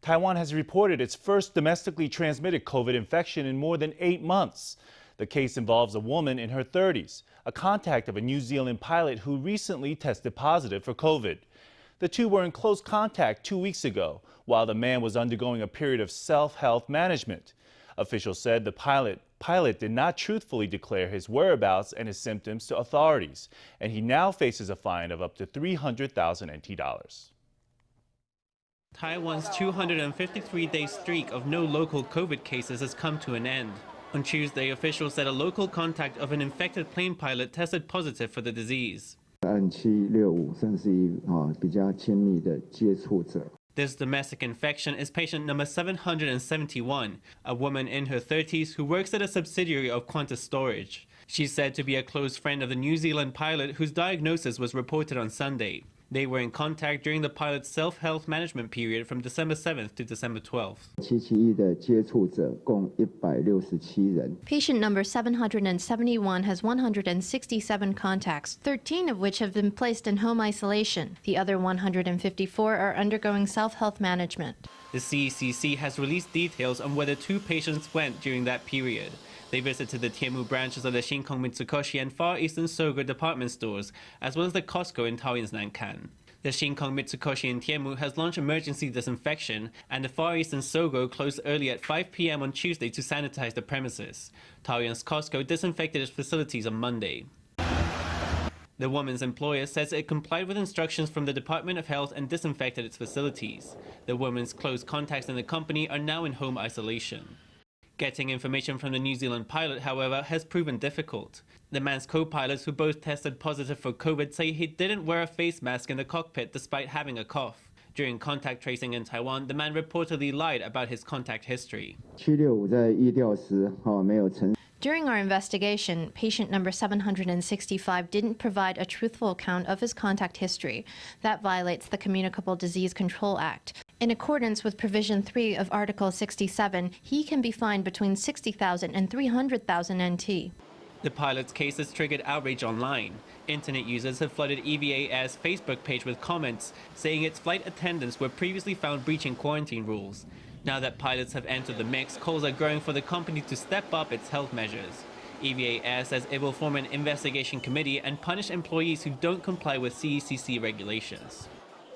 Taiwan has reported its first domestically transmitted COVID infection in more than 8 months. The case involves a woman in her 30s, a contact of a New Zealand pilot who recently tested positive for COVID. The two were in close contact 2 weeks ago, while the man was undergoing a period of self-health management. Officials said the pilot did not truthfully declare his whereabouts and his symptoms to authorities, and he now faces a fine of up to 300,000 NT dollars. Taiwan's 253-day streak of no local COVID cases has come to an end. On Tuesday, officials said a local contact of an infected plane pilot tested positive for the disease. This domestic infection is patient number 771, a woman in her 30s who works at a subsidiary of Quanta Storage. She's said to be a close friend of the New Zealand pilot whose diagnosis was reported on Sunday. They were in contact during the pilot's self-health management period from December 7th to December 12th. Patient number 771 has 167 contacts, 13 of which have been placed in home isolation. The other 154 are undergoing self-health management. The CECC has released details on where the two patients went during that period. They visited the Tianmu branches of the Shin Kong Mitsukoshi and Far Eastern Sogo department stores, as well as the Costco in Taoyuan's Nankan. The Shin Kong Mitsukoshi in Tianmu has launched emergency disinfection, and the Far Eastern Sogo closed early at 5 p.m. on Tuesday to sanitize the premises. Taoyuan's Costco disinfected its facilities on Monday. The woman's employer says it complied with instructions from the Department of Health and disinfected its facilities. The woman's close contacts in the company are now in home isolation. Getting information from the New Zealand pilot, however, has proven difficult. The man's co-pilots, who both tested positive for COVID, say he didn't wear a face mask in the cockpit despite having a cough. During contact tracing in Taiwan, the man reportedly lied about his contact history. During our investigation, patient number 765 didn't provide a truthful account of his contact history. That violates the Communicable Disease Control Act. In accordance with Provision 3 of Article 67, he can be fined between 60,000 and 300,000 NT. The pilot's case has triggered outrage online. Internet users have flooded EVA's Facebook page with comments saying its flight attendants were previously found breaching quarantine rules. Now that pilots have entered the mix, calls are growing for the company to step up its health measures. EVA says it will form an investigation committee and punish employees who don't comply with CECC regulations.